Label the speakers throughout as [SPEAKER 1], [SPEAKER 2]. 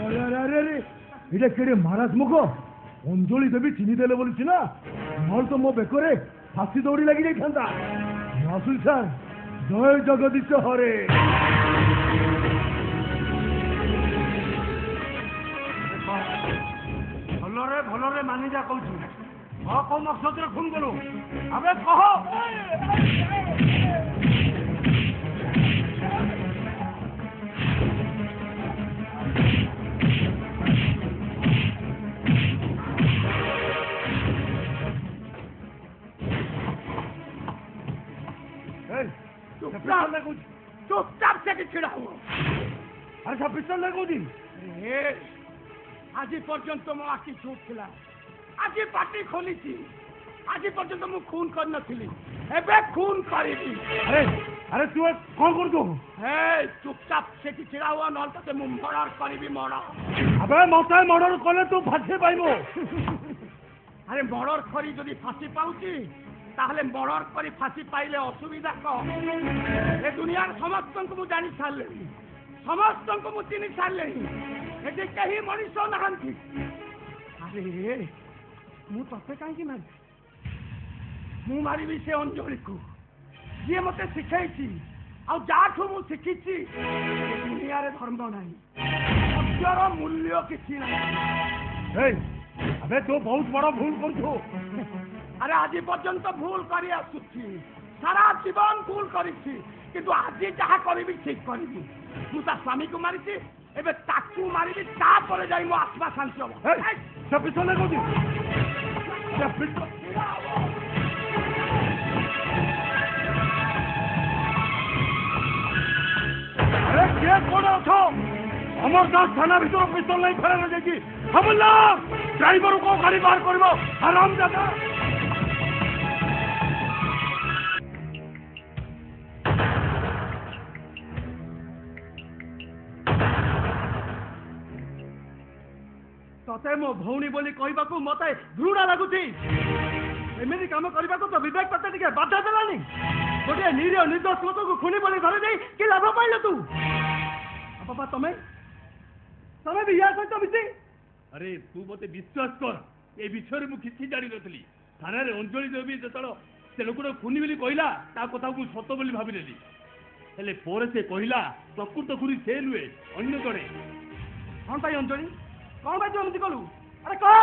[SPEAKER 1] এটা কেড়ে মারাত্মক অঞ্জলি দেবী চিনি দেলে বলছি না নহলে তো মো বেকরে ফাঁসি দৌড়ি লাগি যাইথান্তা মাসুল স্যার জয় জগদীশ হরে ভଲରେ ଭଲରେ ମାନି ଯା କହୁଛୁ ହଁ କୋଉ ମକସଦରେ ଖୁନ କଲୁ ଆବେ କହ चुपचाप से छिड़ा हुआ अरे सब पिस्तल लगुदी आज पर्यंत मो आखि चुप थिला आज पार्टी खोली आज पर्यंत मु खून कर नथिली एबे खून करिबी अरे अरे तू कौन कर दो हे चुपचाप से छिड़ा हुआ नल तते मु मर्डर करिबी मर्डर अबे मते मर्डर करले तू फांसी पाइबो अरे मर्डर करी जदी फांसी पाउची ताहले मर्डर करी फांसी पाइले असुविधा कौन ए दुनिया समस्त को मु जानी सारले समस्त को मु चिनी सारले एजे कहीं मनुष्य नहांती अरे मु तते काहे मार मु मारिबी से अंजलि को जे मते सिखाइची आ जाठू मु सिखिची दुनिया रे धर्म नाही सत्यर मूल्य किछि नाही ए अबे तो बहुत बड़ा भूल करछो अरे आज पर्यंत भूल करी आसुची सारा जीवन भूल करिछि किंतु आज जहा करिबी ठीक करिबी मु ता स्वामी को मारिछि एबे ताकू मारिबी ता परे जाई मो आत्मा शांति हो सब पिछले को दी सब अरे के कोन अछो अमरदास थाना भीतर पिस्तल नहीं फेरे न जाई हमला ड्राइवर को गाड़ी बाहर करबो आराम दादा तते मो भौणी बोली कहबाकू मते घृणा लागुची एमिति काम करबाकू तो विवेक पते टिके बाधा देलानी गोटे निरीह निर्दोष लोक को खुनी बोली धरे देई कि लाभ पाइल तू बाबा तमे तमे भी या सहित मिसी अरे तू मते विश्वास कर ए विषय मु किछि जानि नथली थाना रे अंजलि देवी जतलो से लोकरो खुनी बोली कहला ता कथा को सत्य बोली भाबी लेली हेले पोरे से कहला प्रकृत खुरी से लुए अन्य जणे कोन पाई अंजलि कौन भाई एमती कलु अरे कह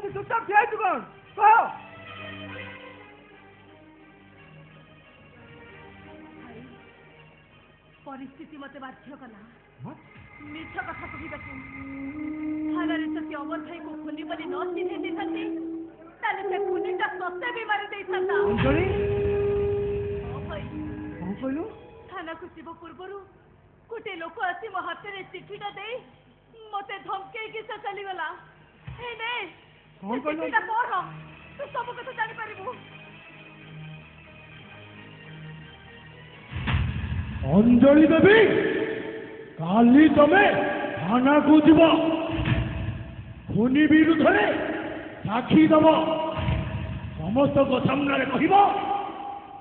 [SPEAKER 1] चुपचाप ठिया कौन कह
[SPEAKER 2] परिस्थिति मते बाध्य कला मिछ कथा कहबाकू थानारे सत्य अमर भाई को खुनी बोली न चिन्हे देथांती ताले से खुनीटा सत्य भी मारी देथांता
[SPEAKER 1] अंजलि
[SPEAKER 2] ओ भाई
[SPEAKER 1] कौन कहलु
[SPEAKER 2] थाना को शिव पूर्वरु गोटे लोक आसी मो हाथ में चिठीटा दे मते धमके कि से चली गला हे ने
[SPEAKER 1] कौन कहलु
[SPEAKER 2] चिठीटा पढ़ तू सब कथा जानि परिबू
[SPEAKER 1] अंजलि देवी काली तमे थाना को जीव खुनी विरुद्ध साक्षी दब समस्त को सामने कह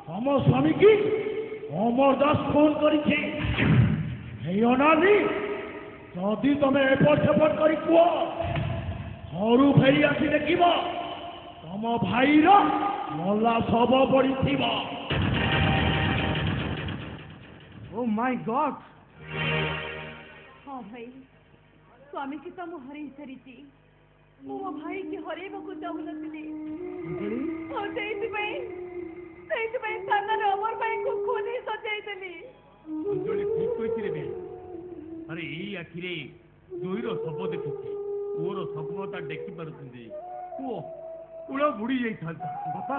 [SPEAKER 1] तम स्वामी की अमरदास फोन करी जदि तमे एपट सेपट कर घर फेरी आसी देख तम भाईर मला शव पड़ी ओ माय गॉड
[SPEAKER 2] हाँ भाई स्वामी की तो मु हरई सारी मो भाई की हरैबा चाहू नी अमर भाई को खुनी सजाई देली
[SPEAKER 3] अंजलि ठीक कही रे अरे ये आखिरे जोईर शव देखुची पुओर सफलता देखी पारुछंदी पुओ उड़ा बुड़ी जाई बापा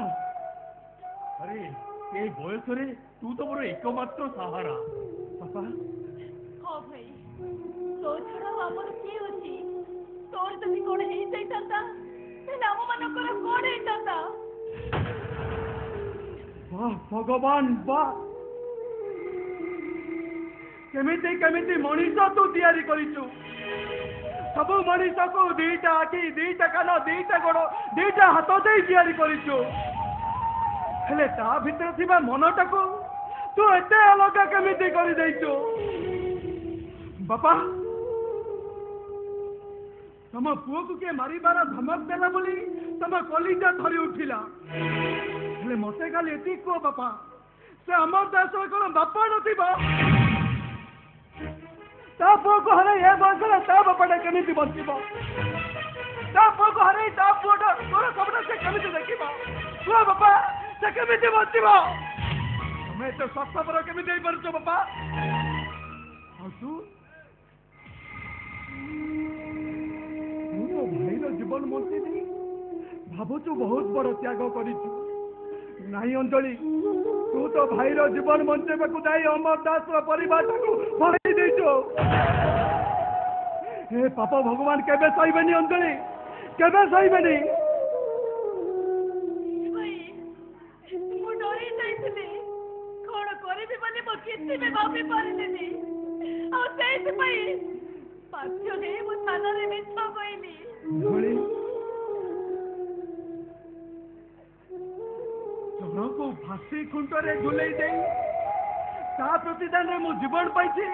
[SPEAKER 3] अरे ये बयस रे तू तो मोर एकमात्र सहारा बापा
[SPEAKER 2] हाँ भाई तो छड़ा अमर किए अछि तोर जदि कोन हेई जाइतांता तेन आम मानकर कोन हेइतांता
[SPEAKER 1] वाह भगवान वाह केमिति केमिति मनीष तू तैयारी करिछु सब मनीष को दीटा आखि दीटा कान दीटा गोड़ दीटा हाथ दे तैयारी करिछु हेले ता भीतर थिबा मनटा को तू एते अलग केमिति करि दैछु बापा तम पुओ को किए मारिबार धमक देला बोली तम कलिजा धरी उठिला हेले मते खाली एति को बापा से अमर दास कोन बापा नथिबो ता पुओ को हरे ए बसला ता बापाटा केमिति बंचिबो ता पुओ को हरे ता पुओटा तोर सबटा से केमिति देखिबो को बापा से केमिति बंचिबो हमें तो सत्ता पर केमिति देई परछो बापा और तू भाईर जीवन बंची भावुचु बहुत बड़ त्याग करिछु नहीं अंजलि तू तो भाईर जीवन बंचेबा को जाई अमर दास परिवार को भलाई देछो हे पापा भगवान केबे सहिबेनी अंजलि केबे सहिबेनी
[SPEAKER 2] भाई मु डरी जाइथिले कोन करबी बोली मो किछि भी भाबी पारिलेनी आ सेति पई पाछो ने मु थाना रे मिछ कइली
[SPEAKER 1] अंजलि तोरा को फांसी खुंटरे झुलाई दे ता प्रतिदान रे मो जीवन पाइछि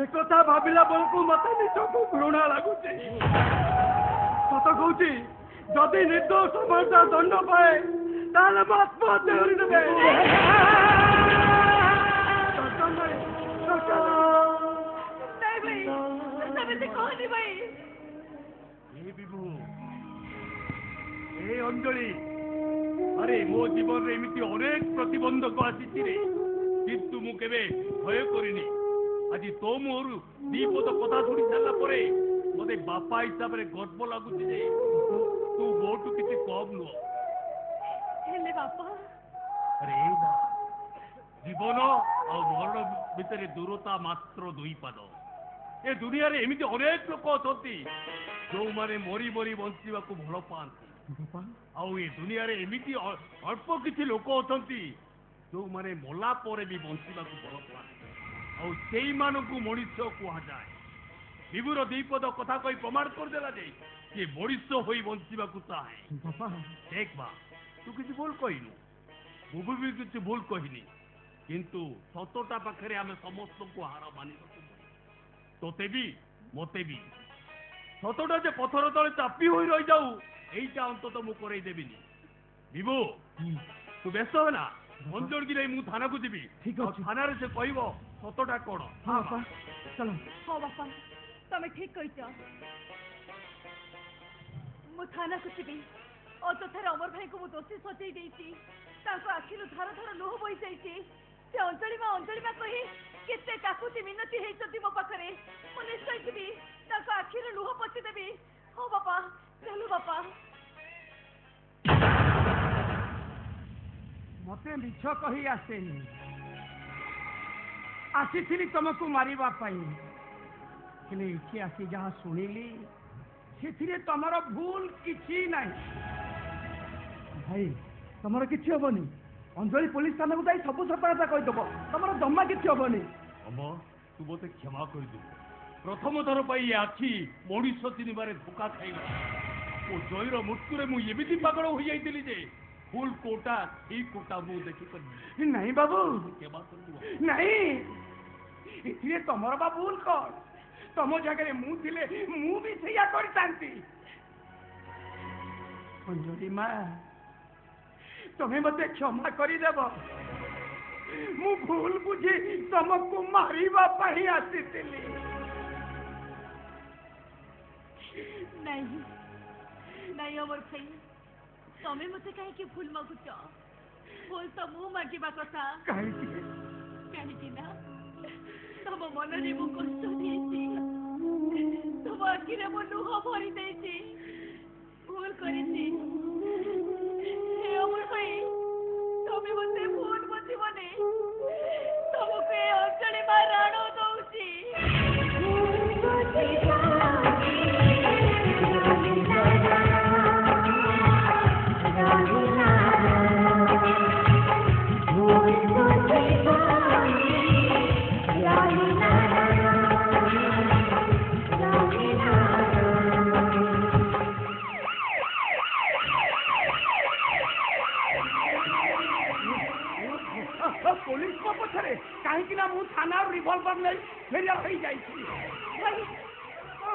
[SPEAKER 1] ए कथा भाबिला बेलकु मते निजको घृणा लागुछि सत कहूछि जदि निर्दोष मर्दा दंड पाए ताले मो आत्महत्या करि देबे
[SPEAKER 2] नहीं भाई समिति कहनी भाई
[SPEAKER 3] ए विभु ए अंजलि अरे मो जीवन रे एमिति अनेक प्रतिबंधक आसीछि रे किंतु मु केबे भय करिनी आज तो मोर दीपद कथा शुणी सारा परे मते बापा हिसाब रे गर्व लागुछि जे तू मोटू किछि कम नुह
[SPEAKER 2] हेले बापा
[SPEAKER 3] अरे ना जीवन और मरण भितर दूरता मात्र 2 पाद ए दुनिया रे एमिति अनेक लोक अछंती जो माने मरी मरी बंचिबा को भल पांती आउ ए दुनिया रे एमिति अल्प किछि लोक अछंती जो माने मला परे भी बंचिबा को भल पांती आउ सेई मानकु मनुष्य कुहा जाय विभुर 2 पद कथा कहि प्रमाण कर देला जे कि मनुष्य होई बंचिबा को चाहे
[SPEAKER 1] बापा
[SPEAKER 3] देख बा तू किछि भूल कहिनु मु भी किछि भूल कहिनी किंतु सतटा पाखरे आमे समस्त को हार मानि तोते भी मते भी सतटा जे पथर तले चापी होई रही जाऊ एइटा अंतत मु करई देबिनी विभु तू व्यस्त हो ना अंजल गिरे मु थाना को जीबी
[SPEAKER 1] ठीक अछि
[SPEAKER 3] थाना रे से कहबो सतटा कोन
[SPEAKER 1] हां बापा चलो
[SPEAKER 2] हाँ बापा तमे ठीक कहिछ मु थाना को जीबी और तथार अमर भाई को मु दोषी सचेई देइछि ताको आखिरु धार धार लोह बोई जाइछि से अंजलि मा कहि केते काकुति मिनति हेइछति मो पाखरे मु निश्चय जीबी ताको आखिरु लोह पछि देबी हो बापा चलो बापा
[SPEAKER 1] मते मिछ कही आसेनी आसीथिली तुमको मारिबा पाई किले इठी आसी जहा सुनिली सेथिरे तमरो भूल किछि नाही भाई तमरो किछि होबनी अंजलि पुलिस थाना को जाई सब सफलता कहि दबो तमरो जम्मा किछि होबनी
[SPEAKER 3] अम्मा तू बोते क्षमा कर दे प्रथम थर पाई आखि मनुष्य चिनिबारे धोखा खाइला ओ जयर मृत्यु रे मु एमिति पागल होई जाइतिली जे फुल कोटा ई कोटा मु देखि कर
[SPEAKER 1] नहीं बाबू
[SPEAKER 3] क्षमा कर दो
[SPEAKER 1] नहीं इथिरे तमरो बा भूल कर तम जगह मु थिले मु भी सैया करतांती अंजलि मां तुम्हें मते क्षमा करी देब मु भूल बुझी तुमको मारिबा पाही आसीतिली
[SPEAKER 2] नहीं नहीं अमर भाई तमे मते कहीं की भूल मागुच भूल तो मु मागिबा कथा कहीं ना तम मन रे मु कष्ट देछि तुम आखिरे मु लुह भरी देछि भूल करिछि हे अमर भाई तमे मते भूल बुझिबने तुमको ए अंजलि मा राणो दउछि
[SPEAKER 1] पुलिस को पछरे ମୁଁ ଥାନାରୁ ରିଭଲଭର ନେଇ ଫେରିଆ ହେଇଯାଇଛି।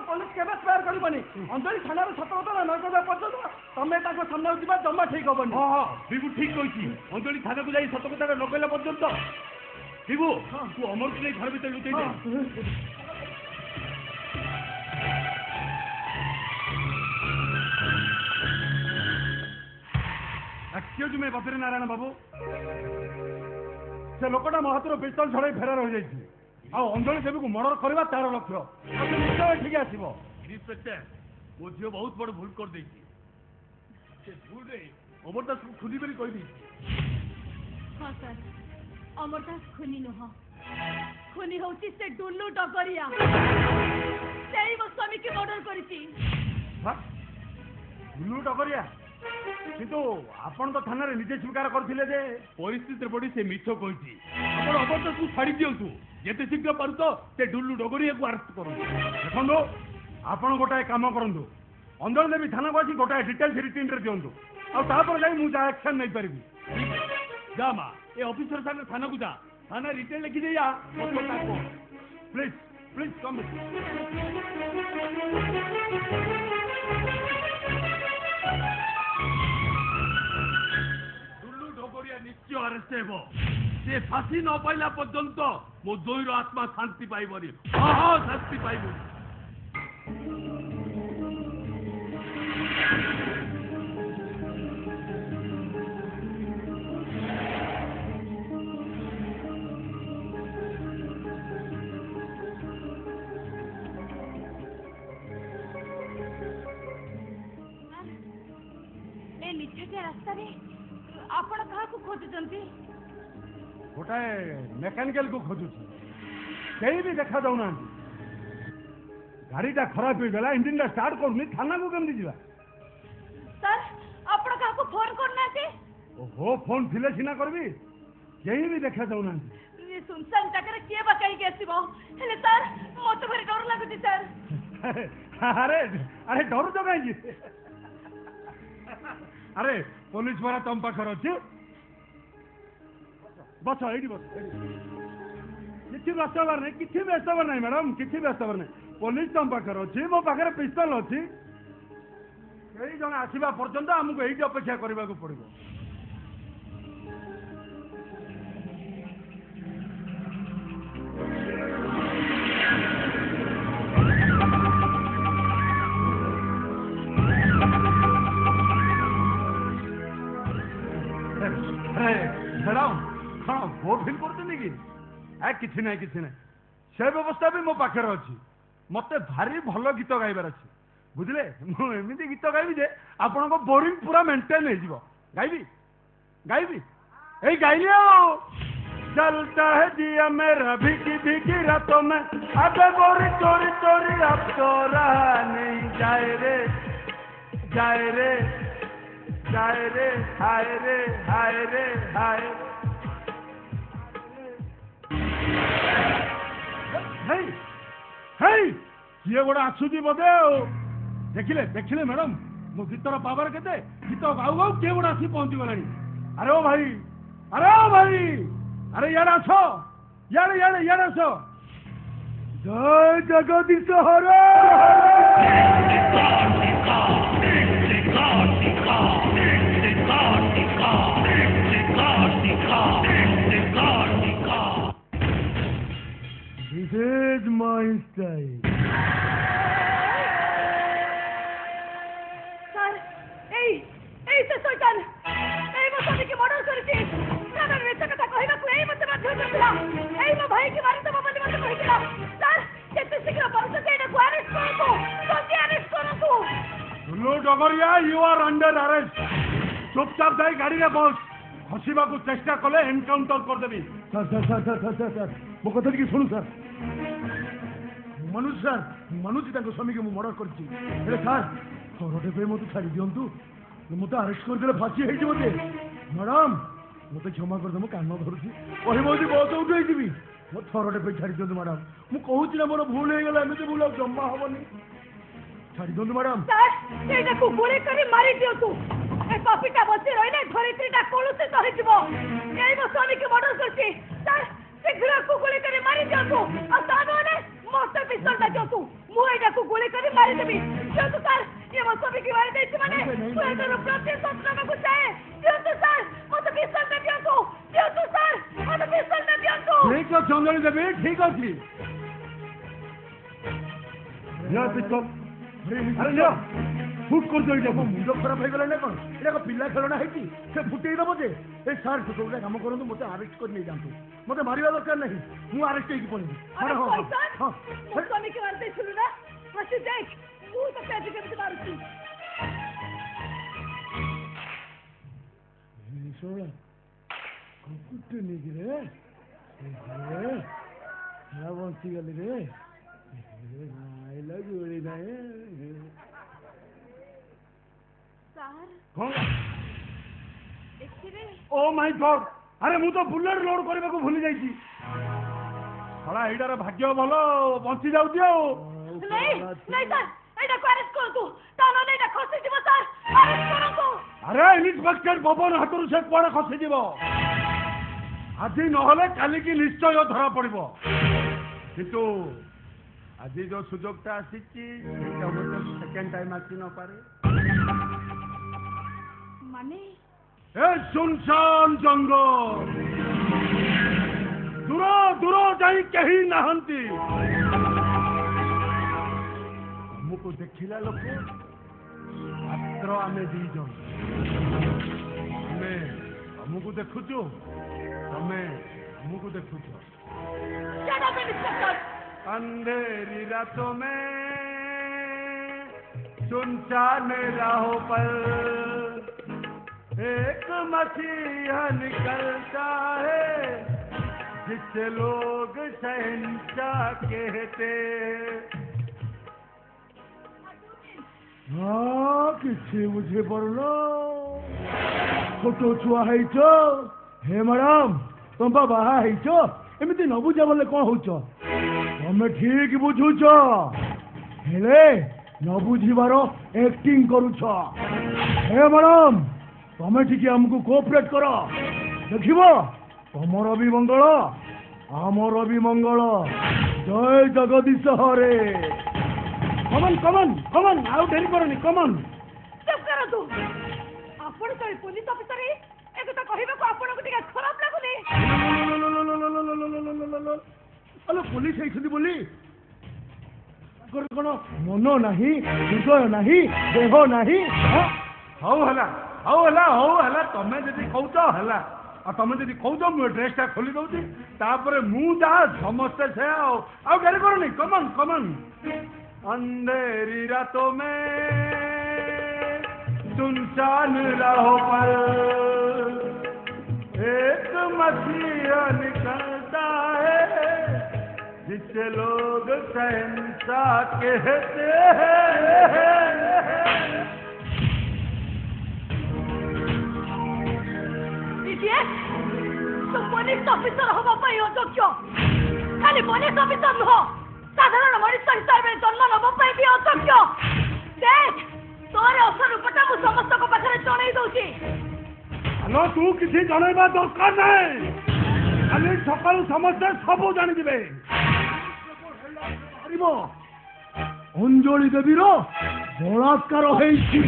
[SPEAKER 1] ପୋଲିସ କେବେ ସ୍ପେୟାର କରିବନି। ଅଞ୍ଜଳି ଥାନାରୁ ସତ କଥା ନ କହିବା ପର୍ଯ୍ୟନ୍ତ ତମେ ତାଙ୍କ ସାମ୍ନାକୁ ଯିବା ଜମା ଠିକ ହବନି।
[SPEAKER 3] ହଁ ହଁ ବିଭୁ ଠିକ କହିଛି। ଅଞ୍ଜଳି ଥାନାକୁ ଯାଇ ସତ କଥାଟା ନ କହିଲା ପର୍ଯ୍ୟନ୍ତ ବିଭୁ ତୁ ଅମରକୁ ନେଇ ଘର ଭିତରେ ଲୁଚେଇ ଦେ।
[SPEAKER 4] एक्सक्यूज मी बद्री नारायण बाबू से लोकटा मो हाथ पिस्तल छड़ाई फेरार हो जाइए अंजलि देवी को मर्डर करवा तार लक्ष्य निश्चय ठीक आसब।
[SPEAKER 3] इन्स्पेक्टर मो झील बहुत बड़ भूल कर देछि। से भूल रे अमरदास को खुली बेली कहि देछि।
[SPEAKER 2] हाँ सर अमरदास खुनी नुह खुनी होची से डुल्लू डगरिया सेई मो स्वामी के मर्डर करिछि।
[SPEAKER 4] डुल्लू डगरिया किंतु आपण तो थाना रे निजे स्वीकार करथिले जे
[SPEAKER 3] परिस्थिति पड़ी से मिछ कहिछि। आपण अमरदास को छाड़ी दियंतु जेते शीघ्र पारुत से डुल्लू डगरिया को अरेस्ट करू।
[SPEAKER 4] देखो आपण गोटाए काम करंतु अंजलि देवी थाना को आसी गोटाए डिटेल्स रिटर्न रे दियंतु आ तापर जाई मु जा एक्शन नै परिबी।
[SPEAKER 3] जा मा ए ऑफिसर सामने थाना को जा थाना रिटर्न लिखि देया
[SPEAKER 4] प्लीज प्लीज कम।
[SPEAKER 3] निश्चय अरेस्ट हेबो। से फांसी न पाइला पर्यंत मो दोईर आत्मा शांति पाइबनी। हाँ हाँ शांति पाइबनी।
[SPEAKER 2] ए निछटिया रास्ता रे आपण कहा को खोजुचंती?
[SPEAKER 4] गोटाए मेकानिकल को खोजुची कहीं भी देखा जाऊना। गाड़ीटा खराब हो गला इंजिन टा स्टार्ट करनी थाना को केमती जीवा?
[SPEAKER 2] सर आपण कहा को फोन करना थे?
[SPEAKER 4] ओहो फोन थिले सिना करबी कहीं भी देखा जाऊना।
[SPEAKER 2] ये सुनसान जगह के बकाई के आसीबो हेले सर मत भारी डर लागुची सर।
[SPEAKER 4] अरे अरे डर तो कहीं अरे पुलिस वाला तुम पाखर अच्छे बस ये बस किसी व्यस्त हबार नहीं किसी व्यस्त हबार नहीं मैडम किसी व्यस्त हबार नहीं पुलिस तुम पाखर अच्छी मो पाखे पिस्तल अच्छी कई जन आसवा पर्यंत आमको ये अपेक्षा करने को पड़ो। हाँ वो फिल कर किसी ना से व्यवस्था भी मो पाखे अच्छी मत भारी भल गीत गाइबार अच्छे बुझे मुझे गीत गाइबी जे आपण को बोरिंग पूरा मेंटेन हो गाइबी गाइबी यही गाइली चलता है जिया मेरा भीगी भीगी रातों में अब बोरी चोरी चोरी अब तो रहा नहीं जाए रे जाए रे जाए रे हाय रे हाय रे हाय। किए गोटे आसुची बोधे देखिले देखिले मैडम मो गीतर पावर के गीत गाऊ गाऊ किए गोटे आसी पहुंची गला। अरे ओ भाई अरे ओ भाई अरे यार आस यार यार यार आस जय जगदीश हरे। This is my style.
[SPEAKER 2] Sir এই से শয়তান এই মো স্বামী के मर्डर करछि। सारा रे कथा कहबा को এই मते बाध्य करला। এই मो भाई के मारि दबा बोली मते कहिला। सर केते शीघ्र परसे एटा को अरेस्ट करतो जल्दी अरेस्ट करतो।
[SPEAKER 4] डुल्लू डगरिया यू आर अंडर अरेस्ट। चुपचाप जाई गाड़ी रे बस हसीबा को चेष्टा कले एनकाउंटर कर देबी। Sir sir sir sir sir sir मो कथा की सुनु सर मनुष्य सर मनुष्य ताको स्वामी के मु मर्डर करछि। अरे सर थोरटे पे मते छाड़ी दियंतु मते अरेस्ट कर देले फांसी हे जे मते मैडम मते क्षमा कर दे मो कान धरुछि ओहि मोदी बहुत उठै दिबी मो थोरटे पे छाड़ी दियंतु मैडम मु कहूछि ना मोर भूल हे गेला एमे भूल जम्मा होबनी छाड़ी दियंतु मैडम।
[SPEAKER 2] सर एटा को गोली करी मारि दियंतु ए कॉपीटा बसी रहिने धरित्रीटा कोलुसे कहि दिबो एई मो स्वामी के मर्डर करछि। सर शीघ्र को गोली कर मारी दियंतु आ तानोने मस्त पिस्तल दा दियंतु मु एटा को गोली कर मारी देबी दियंतु सर ये मत भी की मारी देछि माने तू एकर प्रति सत्रम को चाहे दियंतु सर मत पिस्तल दे दियंतु सर मत पिस्तल दे दियंतु
[SPEAKER 4] ठीक है चंदनी देवी ठीक अछि या पिस्तल अरे या फुट कर दो इटा मुंड खराब हो गला ना कोन एटा को पिल्ला खेलना है कि से फुटेई दबो जे ए सर छोटा काम करंतु मते अरेस्ट कर नै जानतु मते मारिबा दरकार नहीं मु अरेस्ट हेकी पड़ी
[SPEAKER 2] अरे हां मु स्वामी के मारते छलु ना हसी देख मु तो पेट के मारुची
[SPEAKER 4] ए सोला कुकुट नै गिरे ए ना बंसी गली रे ए भाई लगोड़ी ना
[SPEAKER 2] सर
[SPEAKER 4] कौन
[SPEAKER 2] देखिरे
[SPEAKER 4] ओ माय गॉड अरे मु तो बुलेट लोड करबा को भूली जाईची हला एडार भाग्य भलो बंची जाउ दियो
[SPEAKER 2] नहीं सर एटा को अरेस्ट कर तू तानो ने एटा खसी जीव सर अरेस्ट करो तू
[SPEAKER 4] अरे इंस्पेक्टर पवन हातरू से कोडा खसी जीव आज नहले काली की निश्चय धरा पड़िबो किंतु आज जो सुजोगटा आसीची सेटा मते सेकंड टाइम आसी न पारे
[SPEAKER 2] माने
[SPEAKER 4] ए सुनसान जंगल दूर दूर जाई कहीं नहंती हमको देखिला लोक मात्र आमे दी जन हमें हमको देखुचो हमें हमको देखुचो
[SPEAKER 2] शट अप इंस्पेक्टर
[SPEAKER 4] अंधेरी रातों में सुनसान राहों पर एक मसीहा निकलता है जिसे लोग शहंशाह कहते हाँ किसी मुझे पढ़लो छोटो छुआ है चो हे मैडम तुम बाहा है चो एमती न बुझा बोले कौन हो तमें ठीक बुझुच हेले न बुझीबार एक्टिंग करुछ हे मैडम तमें ठीक हमको कोऑपरेट कर देखिब तमर भी मंगल आमर भी मंगल जय जगदीश हरे कमन कमन कमन आउ डेरी करनी कमन
[SPEAKER 2] चुप कर तू आपण तो पुलिस ऑफिसर है एक तो कहिबे को आपण को टिका खराब लागुनी
[SPEAKER 4] अलो पुलिस है बोली कौन मन नहीं हृदय नहीं देह नहीं हौ हला तमें जदि कहूच हला आ तमें जदि कहूच मु ड्रेसटा खोली दउची तापरे मु जा समस्ते से आउ डेरी करनी कमन कमन अंधेरी रातों में सुनसान राहों पर एक मसीहा निकलता है जिसे लोग शहंशाह कहते हैं
[SPEAKER 2] तो पुलिस ऑफिसर हवा पाई अयोग्य खाली पुलिस ऑफिसर नुह साधारण मनुष्य हिसाब से जन्म नवा पाई भी अयोग्य देख तोर असर रूपटा मु समस्त को पाखरे जणई दउची
[SPEAKER 4] हेलो तू किसी जनइबा दरकार नहीं खाली सकाल समस्ते सब जानी दिबे अंजलि देवीर बलात्कार होइछि